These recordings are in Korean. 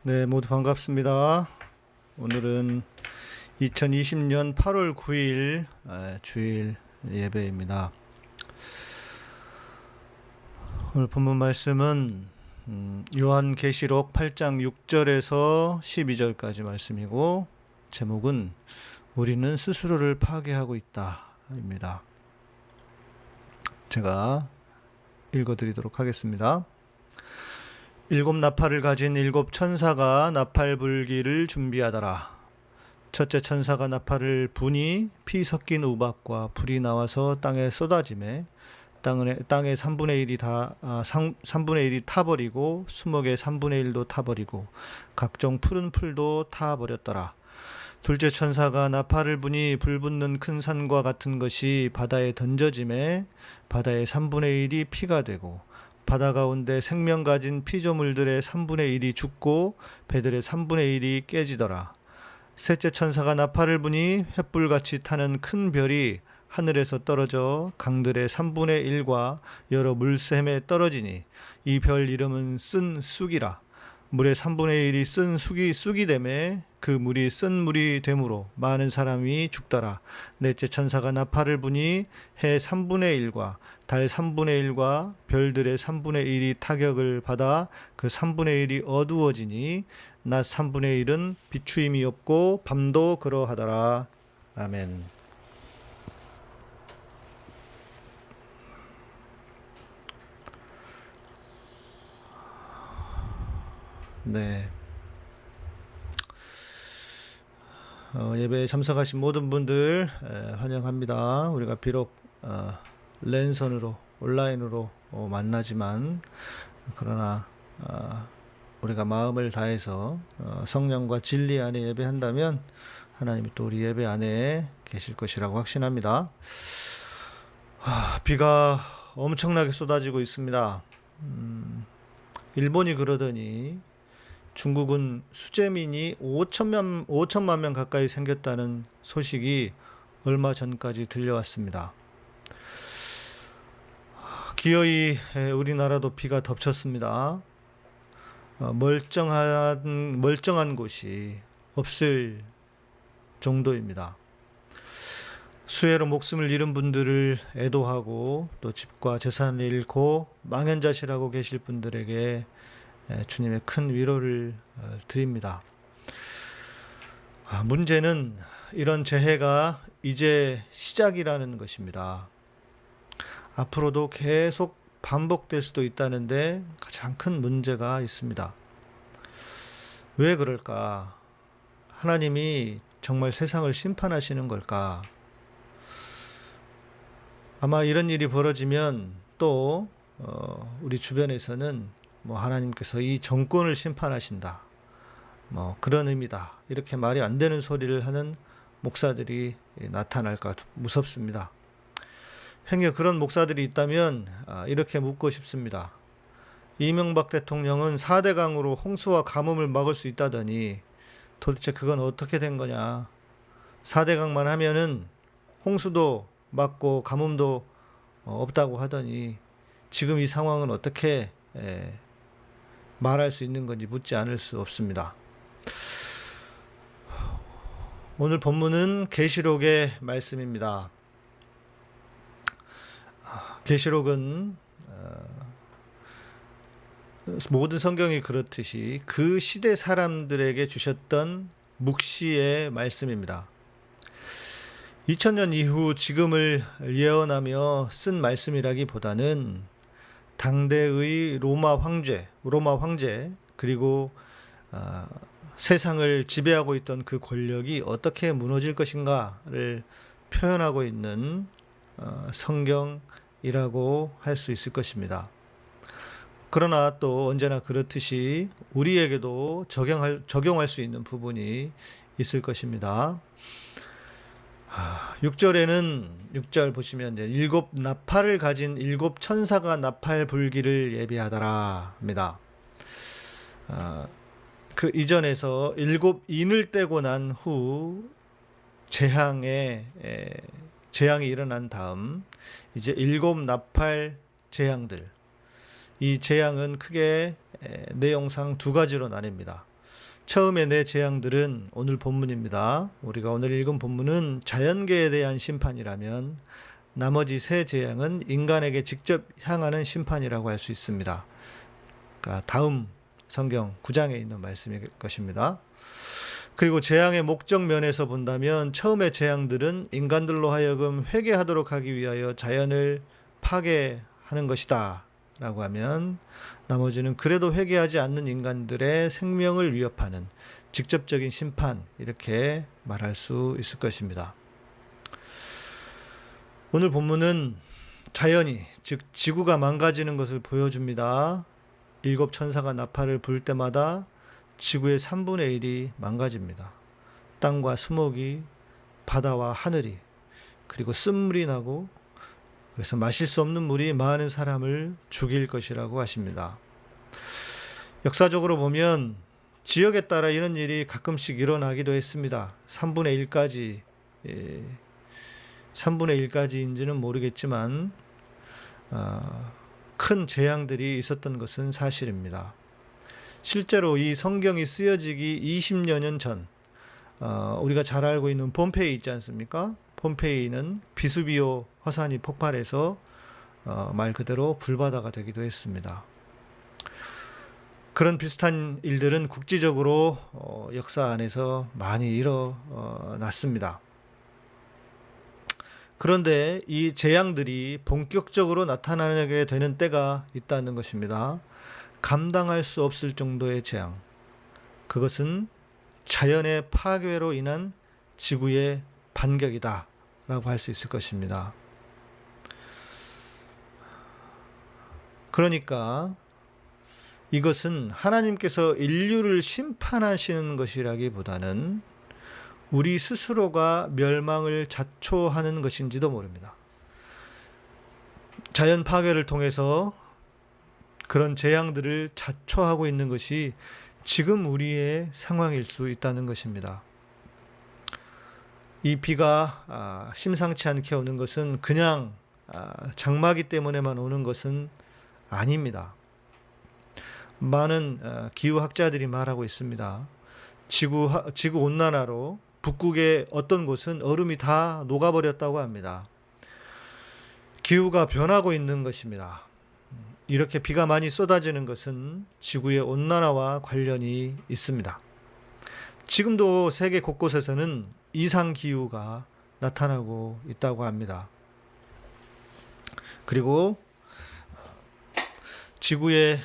네, 모두 반갑습니다. 오늘은 2020년 8월 9일 주일 예배입니다. 오늘 본문 말씀은 요한계시록 8장 6절에서 12절까지 말씀이고, 제목은 우리는 스스로를 파괴하고 있다 입니다. 제가 읽어드리도록 하겠습니다. 일곱 나팔을 가진 일곱 천사가 나팔 불기를 준비하더라. 첫째 천사가 나팔을 부니 피 섞인 우박과 불이 나와서 땅에 쏟아지매 땅의 3분의 1이 타버리고 수목의 3분의 1도 타버리고 각종 푸른 풀도 타버렸더라. 둘째 천사가 나팔을 부니 불붙는 큰 산과 같은 것이 바다에 던져지매 바다의 3분의 1이 피가 되고 바다 가운데 생명 가진 피조물들의 3분의 1이 죽고 배들의 3분의 1이 깨지더라. 셋째 천사가 나팔을 부니 횃불같이 타는 큰 별이 하늘에서 떨어져 강들의 3분의 1과 여러 물샘에 떨어지니 이 별 이름은 쓴 쑥이라. 물의 3분의 1이 쓴 쑥이 되매 그 물이 쓴 물이 되므로 많은 사람이 죽더라. 넷째 천사가 나팔을 부니 해 3분의 1과 달 3분의 1과 별들의 3분의 1이 타격을 받아 그 3분의 1이 어두워지니 낮 3분의 1은 비추임이 없고 밤도 그러하더라. 아멘. 네. 예배에 참석하신 모든 분들 환영합니다. 우리가 비록 랜선으로 온라인으로 만나지만 그러나 우리가 마음을 다해서 성령과 진리 안에 예배한다면 하나님이 또 우리 예배 안에 계실 것이라고 확신합니다. 비가 엄청나게 쏟아지고 있습니다. 일본이 그러더니 중국은 수재민이 5천만 명 가까이 생겼다는 소식이 얼마 전까지 들려왔습니다. 기어이 우리나라도 비가 덮쳤습니다. 멀쩡한 곳이 없을 정도입니다. 수해로 목숨을 잃은 분들을 애도하고 또 집과 재산을 잃고 망연자실하고 계실 분들에게 주님의 큰 위로를 드립니다. 문제는 이런 재해가 이제 시작이라는 것입니다. 앞으로도 계속 반복될 수도 있다는데 가장 큰 문제가 있습니다. 왜 그럴까? 하나님이 정말 세상을 심판하시는 걸까? 아마 이런 일이 벌어지면 또 우리 주변에서는 하나님께서 이 정권을 심판하신다, 그런 의미다, 이렇게 말이 안 되는 소리를 하는 목사들이 나타날까 무섭습니다. 행여 그런 목사들이 있다면 이렇게 묻고 싶습니다. 이명박 대통령은 4대강으로 홍수와 가뭄을 막을 수 있다더니 도대체 그건 어떻게 된 거냐? 4대강만 하면은 홍수도 막고 가뭄도 없다고 하더니 지금 이 상황은 어떻게 말할 수 있는 건지 묻지 않을 수 없습니다. 오늘 본문은 계시록의 말씀입니다. 계시록은 모든 성경이 그렇듯이 그 시대 사람들에게 주셨던 묵시의 말씀입니다. 2000년 이후 지금을 예언하며 쓴 말씀이라기보다는 당대의 로마 황제 그리고 세상을 지배하고 있던 그 권력이 어떻게 무너질 것인가를 표현하고 있는 성경이라고 할 수 있을 것입니다. 그러나 또 언제나 그렇듯이 우리에게도 적용할 수 있는 부분이 있을 것입니다. 6절 보시면 일곱 나팔을 가진 일곱 천사가 나팔 불기를 예비하더라 합니다. 그 이전에서 일곱 인을 떼고 난 후 재앙이 일어난 다음 이제 일곱 나팔 재앙들, 이 재앙은 크게 내용상 두 가지로 나뉩니다. 처음에 네 재앙들은 오늘 본문입니다. 우리가 오늘 읽은 본문은 자연계에 대한 심판이라면 나머지 세 재앙은 인간에게 직접 향하는 심판이라고 할 수 있습니다. 그러니까 다음 성경 9장에 있는 말씀일 것입니다. 그리고 재앙의 목적 면에서 본다면 처음의 재앙들은 인간들로 하여금 회개하도록 하기 위하여 자연을 파괴하는 것이다 라고 하면, 나머지는 그래도 회개하지 않는 인간들의 생명을 위협하는 직접적인 심판, 이렇게 말할 수 있을 것입니다. 오늘 본문은 자연이, 즉 지구가 망가지는 것을 보여줍니다. 7 천사가 나팔을 불 때마다 지구의 3분의 1이 망가집니다. 땅과 수목이, 바다와 하늘이, 그리고 쓴물이 나고, 그래서 마실 수 없는 물이 많은 사람을 죽일 것이라고 하십니다. 역사적으로 보면 지역에 따라 이런 일이 가끔씩 일어나기도 했습니다. 3분의 1까지인지는 모르겠지만 큰 재앙들이 있었던 것은 사실입니다. 실제로 이 성경이 쓰여지기 20여 년 전, 우리가 잘 알고 있는 폼페이 있지 않습니까? 폼페이는 비수비오 화산이 폭발해서 말 그대로 불바다가 되기도 했습니다. 그런 비슷한 일들은 국지적으로 역사 안에서 많이 일어났습니다. 그런데 이 재앙들이 본격적으로 나타나게 되는 때가 있다는 것입니다. 감당할 수 없을 정도의 재앙. 그것은 자연의 파괴로 인한 지구의 반격이다 라고 할 수 있을 것입니다. 그러니까 이것은 하나님께서 인류를 심판하시는 것이라기보다는 우리 스스로가 멸망을 자초하는 것인지도 모릅니다. 자연 파괴를 통해서 그런 재앙들을 자초하고 있는 것이 지금 우리의 상황일 수 있다는 것입니다. 이 비가 심상치 않게 오는 것은 그냥 장마기 때문에만 오는 것은 아닙니다. 많은 기후학자들이 말하고 있습니다. 지구 온난화로 북극의 어떤 곳은 얼음이 다 녹아버렸다고 합니다. 기후가 변하고 있는 것입니다. 이렇게 비가 많이 쏟아지는 것은 지구의 온난화와 관련이 있습니다. 지금도 세계 곳곳에서는 이상기후가 나타나고 있다고 합니다. 그리고 지구의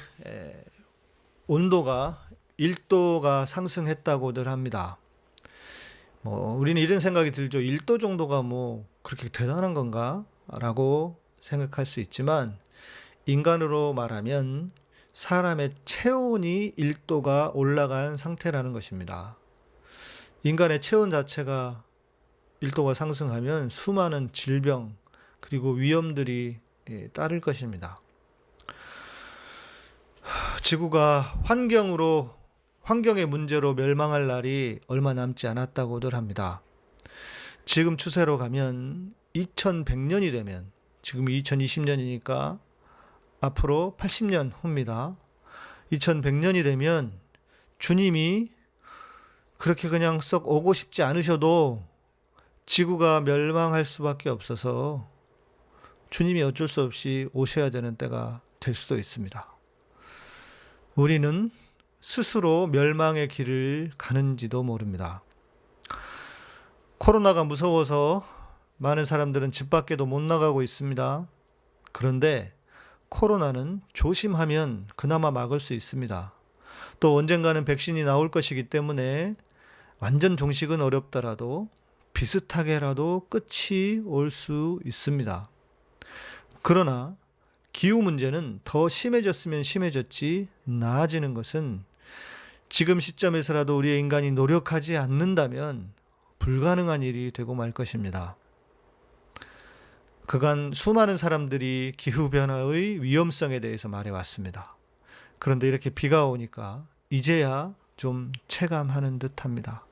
온도가 1도가 상승했다고들 합니다. 우리는 이런 생각이 들죠. 1도 정도가 그렇게 대단한 건가? 라고 생각할 수 있지만, 인간으로 말하면 사람의 체온이 1도가 올라간 상태라는 것입니다. 인간의 체온 자체가 1도가 상승하면 수많은 질병 그리고 위험들이 따를 것입니다. 지구가 환경의 문제로 멸망할 날이 얼마 남지 않았다고들 합니다. 지금 추세로 가면 2100년이 되면, 지금이 2020년이니까 앞으로 80년 후입니다. 2100년이 되면 주님이 그렇게 그냥 썩 오고 싶지 않으셔도 지구가 멸망할 수밖에 없어서 주님이 어쩔 수 없이 오셔야 되는 때가 될 수도 있습니다. 우리는 스스로 멸망의 길을 가는지도 모릅니다. 코로나가 무서워서 많은 사람들은 집 밖에도 못 나가고 있습니다. 그런데 코로나는 조심하면 그나마 막을 수 있습니다. 또 언젠가는 백신이 나올 것이기 때문에 완전 종식은 어렵더라도 비슷하게라도 끝이 올 수 있습니다. 그러나 기후 문제는 더 심해졌으면 심해졌지 나아지는 것은 지금 시점에서라도 우리의 인간이 노력하지 않는다면 불가능한 일이 되고 말 것입니다. 그간 수많은 사람들이 기후변화의 위험성에 대해서 말해왔습니다. 그런데 이렇게 비가 오니까 이제야 좀 체감하는 듯합니다.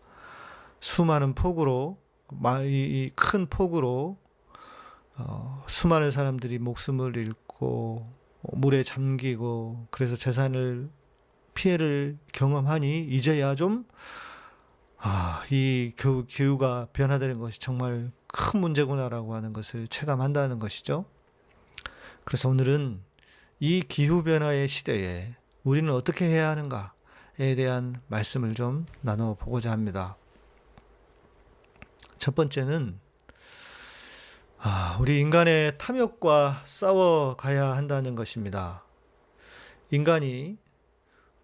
수많은 폭우로, 이 큰 폭우로 수많은 사람들이 목숨을 잃고 물에 잠기고, 그래서 재산을 피해를 경험하니 이제야 좀 이 기후가 변화되는 것이 정말 큰 문제구나라고 하는 것을 체감한다는 것이죠. 그래서 오늘은 이 기후변화의 시대에 우리는 어떻게 해야 하는가에 대한 말씀을 좀 나눠보고자 합니다. 첫 번째는 우리 인간의 탐욕과 싸워가야 한다는 것입니다. 인간이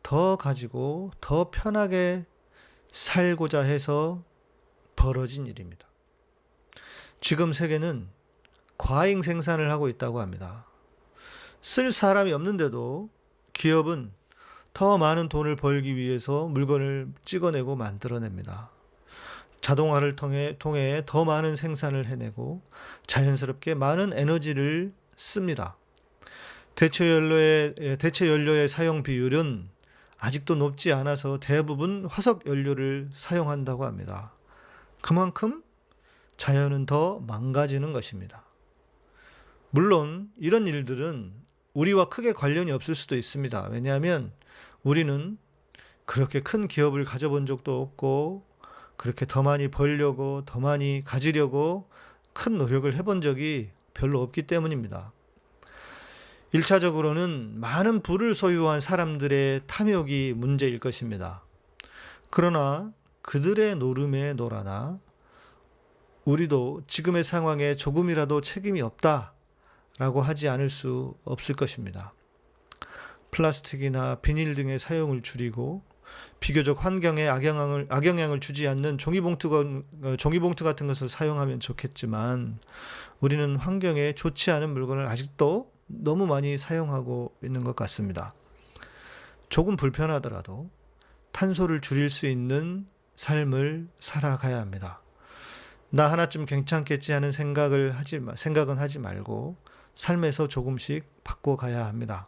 더 가지고 더 편하게 살고자 해서 벌어진 일입니다. 지금 세계는 과잉 생산을 하고 있다고 합니다. 쓸 사람이 없는데도 기업은 더 많은 돈을 벌기 위해서 물건을 찍어내고 만들어냅니다. 자동화를 통해 더 많은 생산을 해내고 자연스럽게 많은 에너지를 씁니다. 대체 연료의 사용 비율은 아직도 높지 않아서 대부분 화석 연료를 사용한다고 합니다. 그만큼 자연은 더 망가지는 것입니다. 물론 이런 일들은 우리와 크게 관련이 없을 수도 있습니다. 왜냐하면 우리는 그렇게 큰 기업을 가져본 적도 없고 그렇게 더 많이 벌려고 더 많이 가지려고 큰 노력을 해본 적이 별로 없기 때문입니다. 1차적으로는 많은 부를 소유한 사람들의 탐욕이 문제일 것입니다. 그러나 그들의 노름에 놀아나 우리도 지금의 상황에 조금이라도 책임이 없다라고 하지 않을 수 없을 것입니다. 플라스틱이나 비닐 등의 사용을 줄이고 비교적 환경에 악영향을 주지 않는 종이봉투 같은 것을 사용하면 좋겠지만 우리는 환경에 좋지 않은 물건을 아직도 너무 많이 사용하고 있는 것 같습니다. 조금 불편하더라도 탄소를 줄일 수 있는 삶을 살아가야 합니다. 나 하나쯤 괜찮겠지 하는 생각은 하지 말고 삶에서 조금씩 바꿔가야 합니다.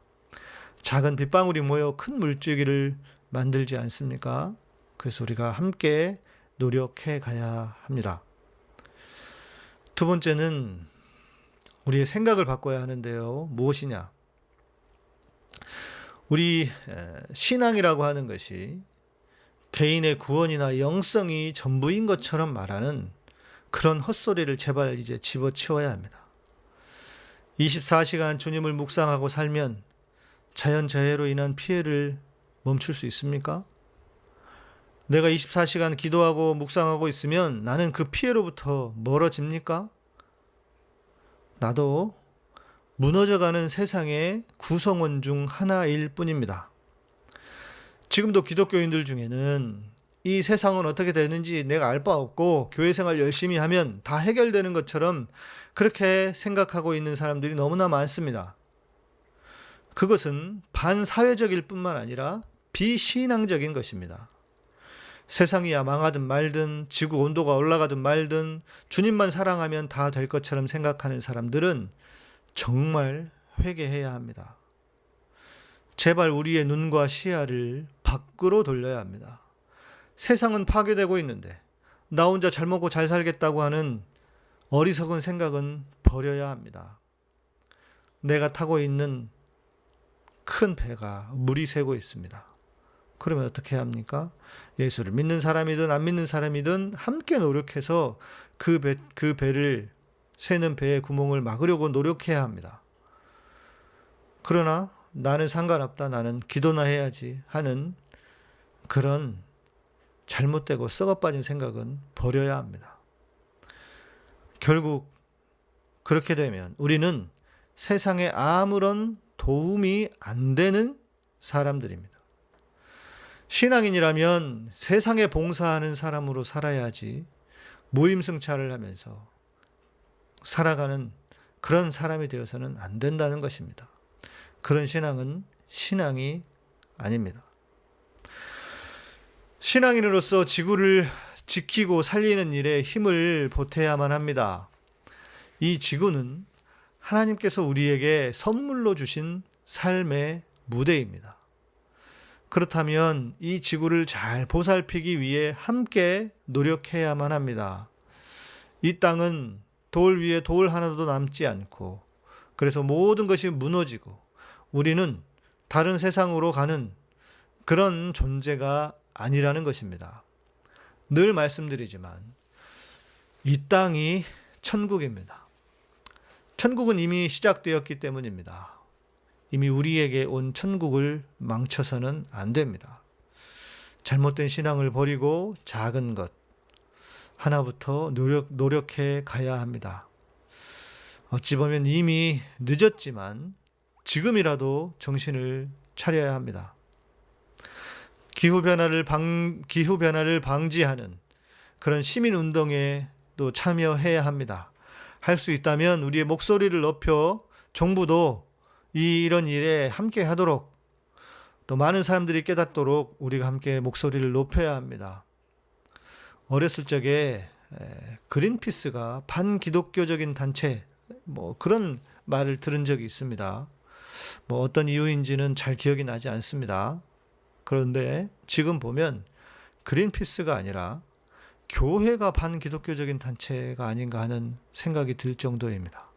작은 빗방울이 모여 큰 물줄기를 만들지 않습니까? 그래서 우리가 함께 노력해 가야 합니다. 두 번째는 우리의 생각을 바꿔야 하는데요. 무엇이냐? 우리 신앙이라고 하는 것이 개인의 구원이나 영성이 전부인 것처럼 말하는 그런 헛소리를 제발 이제 집어치워야 합니다. 24시간 주님을 묵상하고 살면 자연재해로 인한 피해를 멈출 수 있습니까? 내가 24시간 기도하고 묵상하고 있으면 나는 그 피해로부터 멀어집니까? 나도 무너져가는 세상의 구성원 중 하나일 뿐입니다. 지금도 기독교인들 중에는 이 세상은 어떻게 되는지 내가 알 바 없고 교회 생활 열심히 하면 다 해결되는 것처럼 그렇게 생각하고 있는 사람들이 너무나 많습니다. 그것은 반사회적일 뿐만 아니라 비신앙적인 것입니다. 세상이 망하든 말든 지구 온도가 올라가든 말든 주님만 사랑하면 다 될 것처럼 생각하는 사람들은 정말 회개해야 합니다. 제발 우리의 눈과 시야를 밖으로 돌려야 합니다. 세상은 파괴되고 있는데 나 혼자 잘 먹고 잘 살겠다고 하는 어리석은 생각은 버려야 합니다. 내가 타고 있는 큰 배가 물이 새고 있습니다. 그러면 어떻게 해야 합니까? 예수를 믿는 사람이든 안 믿는 사람이든 함께 노력해서 그 배를 새는 배의 구멍을 막으려고 노력해야 합니다. 그러나 나는 상관없다, 나는 기도나 해야지 하는 그런 잘못되고 썩어빠진 생각은 버려야 합니다. 결국 그렇게 되면 우리는 세상에 아무런 도움이 안 되는 사람들입니다. 신앙인이라면 세상에 봉사하는 사람으로 살아야지 무임승차를 하면서 살아가는 그런 사람이 되어서는 안 된다는 것입니다. 그런 신앙은 신앙이 아닙니다. 신앙인으로서 지구를 지키고 살리는 일에 힘을 보태야만 합니다. 이 지구는 하나님께서 우리에게 선물로 주신 삶의 무대입니다. 그렇다면 이 지구를 잘 보살피기 위해 함께 노력해야만 합니다. 이 땅은 돌 위에 돌 하나도 남지 않고 그래서 모든 것이 무너지고 우리는 다른 세상으로 가는 그런 존재가 아니라는 것입니다. 늘 말씀드리지만 이 땅이 천국입니다. 천국은 이미 시작되었기 때문입니다. 이미 우리에게 온 천국을 망쳐서는 안 됩니다. 잘못된 신앙을 버리고 작은 것 하나부터 노력해 가야 합니다. 어찌 보면 이미 늦었지만 지금이라도 정신을 차려야 합니다. 기후변화를 방지하는 그런 시민운동에 또 참여해야 합니다. 할 수 있다면 우리의 목소리를 높여 정부도 이런 일에 함께 하도록, 또 많은 사람들이 깨닫도록 우리가 함께 목소리를 높여야 합니다. 어렸을 적에 그린피스가 반기독교적인 단체 그런 말을 들은 적이 있습니다. 어떤 이유인지는 잘 기억이 나지 않습니다. 그런데 지금 보면 그린피스가 아니라 교회가 반기독교적인 단체가 아닌가 하는 생각이 들 정도입니다.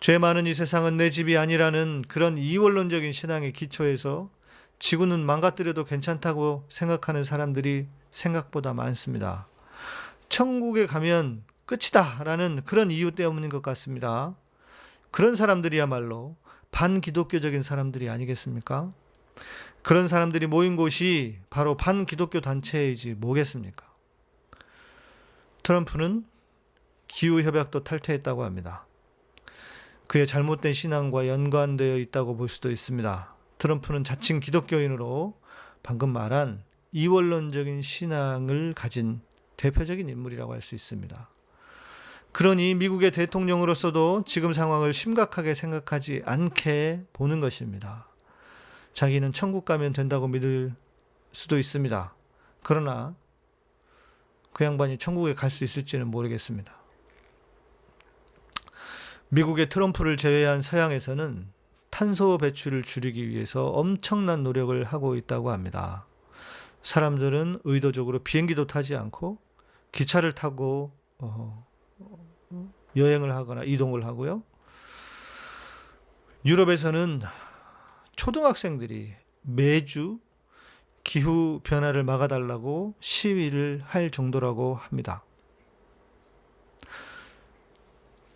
죄 많은 이 세상은 내 집이 아니라는 그런 이원론적인 신앙의 기초에서 지구는 망가뜨려도 괜찮다고 생각하는 사람들이 생각보다 많습니다. 천국에 가면 끝이다 라는 그런 이유 때문인 것 같습니다. 그런 사람들이야말로 반기독교적인 사람들이 아니겠습니까? 그런 사람들이 모인 곳이 바로 반기독교 단체이지 뭐겠습니까? 트럼프는 기후협약도 탈퇴했다고 합니다. 그의 잘못된 신앙과 연관되어 있다고 볼 수도 있습니다. 트럼프는 자칭 기독교인으로 방금 말한 이원론적인 신앙을 가진 대표적인 인물이라고 할 수 있습니다. 그러니 미국의 대통령으로서도 지금 상황을 심각하게 생각하지 않게 보는 것입니다. 자기는 천국 가면 된다고 믿을 수도 있습니다. 그러나 그 양반이 천국에 갈 수 있을지는 모르겠습니다. 미국의 트럼프를 제외한 서양에서는 탄소 배출을 줄이기 위해서 엄청난 노력을 하고 있다고 합니다. 사람들은 의도적으로 비행기도 타지 않고 기차를 타고 여행을 하거나 이동을 하고요. 유럽에서는 초등학생들이 매주 기후 변화를 막아달라고 시위를 할 정도라고 합니다.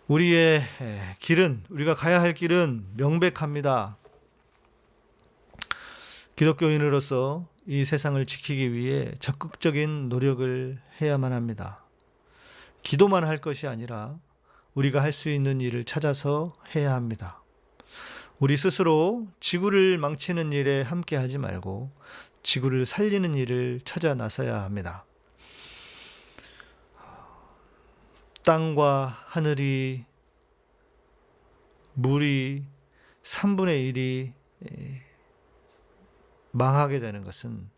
우리의 길은, 우리가 가야 할 길은 명백합니다. 기독교인으로서 이 세상을 지키기 위해 적극적인 노력을 해야만 합니다. 기도만 할 것이 아니라 우리가 할 수 있는 일을 찾아서 해야 합니다. 우리 스스로 지구를 망치는 일에 함께 하지 말고 지구를 살리는 일을 찾아 나서야 합니다. 땅과 하늘이, 물이 3분의 1이 망하게 되는 것은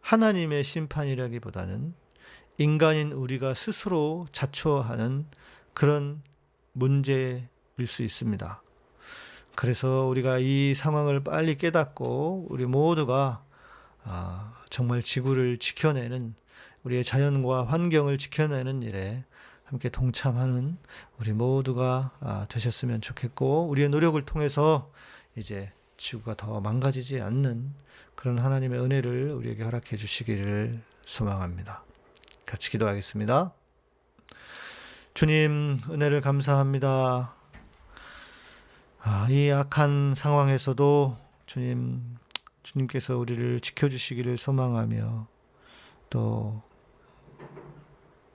하나님의 심판이라기보다는 인간인 우리가 스스로 자초하는 그런 문제일 수 있습니다. 그래서 우리가 이 상황을 빨리 깨닫고 우리 모두가 정말 지구를 지켜내는, 우리의 자연과 환경을 지켜내는 일에 함께 동참하는 우리 모두가 되셨으면 좋겠고, 우리의 노력을 통해서 이제 지구가 더 망가지지 않는 그런 하나님의 은혜를 우리에게 허락해 주시기를 소망합니다. 같이 기도하겠습니다. 주님, 은혜를 감사합니다. 이 악한 상황에서도 주님께서 우리를 지켜주시기를 소망하며 또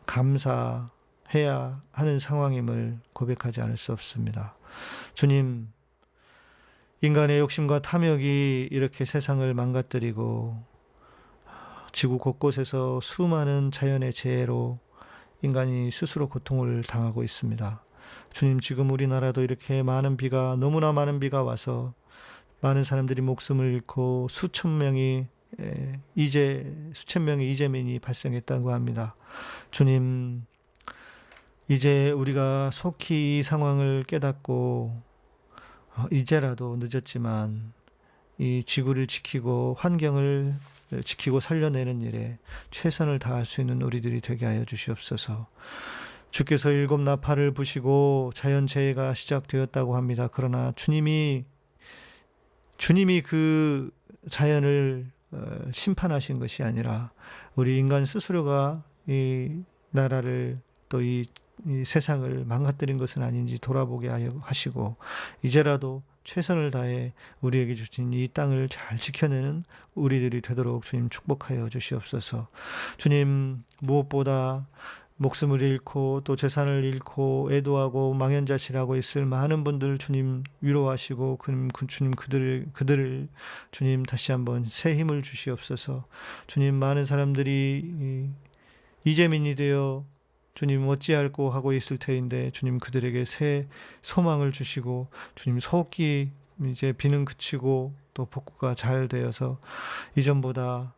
감사해야 하는 상황임을 고백하지 않을 수 없습니다. 주님, 인간의 욕심과 탐욕이 이렇게 세상을 망가뜨리고 지구 곳곳에서 수많은 자연의 재해로 인간이 스스로 고통을 당하고 있습니다. 주님, 지금 우리나라도 이렇게 너무나 많은 비가 와서 많은 사람들이 목숨을 잃고 수천 명의 이재민이 발생했다고 합니다. 주님, 이제 우리가 속히 이 상황을 깨닫고 이제라도 늦었지만 이 지구를 지키고 환경을 지키고 살려내는 일에 최선을 다할 수 있는 우리들이 되게 하여 주시옵소서. 주께서 7 나팔을 부시고 자연재해가 시작되었다고 합니다. 그러나 주님이 그 자연을 심판하신 것이 아니라 우리 인간 스스로가 이 나라를 또 이 세상을 망가뜨린 것은 아닌지 돌아보게 하시고 이제라도 최선을 다해 우리에게 주신 이 땅을 잘 지켜내는 우리들이 되도록 주님 축복하여 주시옵소서. 주님, 무엇보다 목숨을 잃고 또 재산을 잃고 애도하고 망연자실하고 있을 많은 분들 주님 위로하시고 주님 그들을 주님 다시 한번 새 힘을 주시옵소서. 주님, 많은 사람들이 이재민이 되어 주님 어찌할꼬 하고 있을 터인데 주님 그들에게 새 소망을 주시고 주님 속기 이제 비는 그치고 또 복구가 잘 되어서 이전보다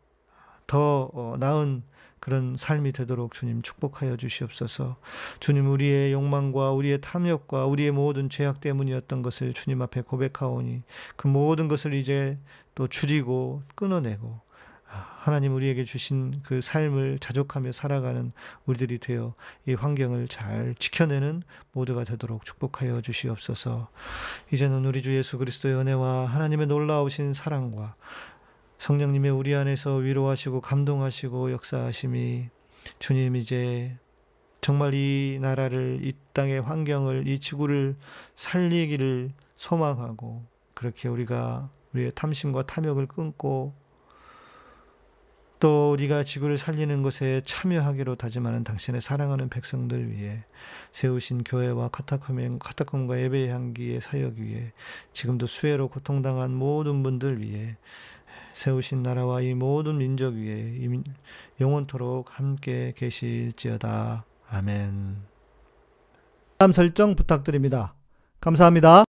더 나은 그런 삶이 되도록 주님 축복하여 주시옵소서. 주님, 우리의 욕망과 우리의 탐욕과 우리의 모든 죄악 때문이었던 것을 주님 앞에 고백하오니 그 모든 것을 이제 또 줄이고 끊어내고 하나님 우리에게 주신 그 삶을 자족하며 살아가는 우리들이 되어 이 환경을 잘 지켜내는 모두가 되도록 축복하여 주시옵소서. 이제는 우리 주 예수 그리스도의 은혜와 하나님의 놀라우신 사랑과 성령님의 우리 안에서 위로하시고 감동하시고 역사하심이 주님 이제 정말 이 나라를 이 땅의 환경을 이 지구를 살리기를 소망하고 그렇게 우리가 우리의 탐심과 탐욕을 끊고 또 우리가 지구를 살리는 것에 참여하기로 다짐하는 당신의 사랑하는 백성들 위해 세우신 교회와 카타콤과 예배의 향기의 사역 위에 지금도 수해로 고통당한 모든 분들 위해 세우신 나라와 이 모든 민족 위에 영원토록 함께 계실지어다. 아멘. 다음 설정 부탁드립니다. 감사합니다.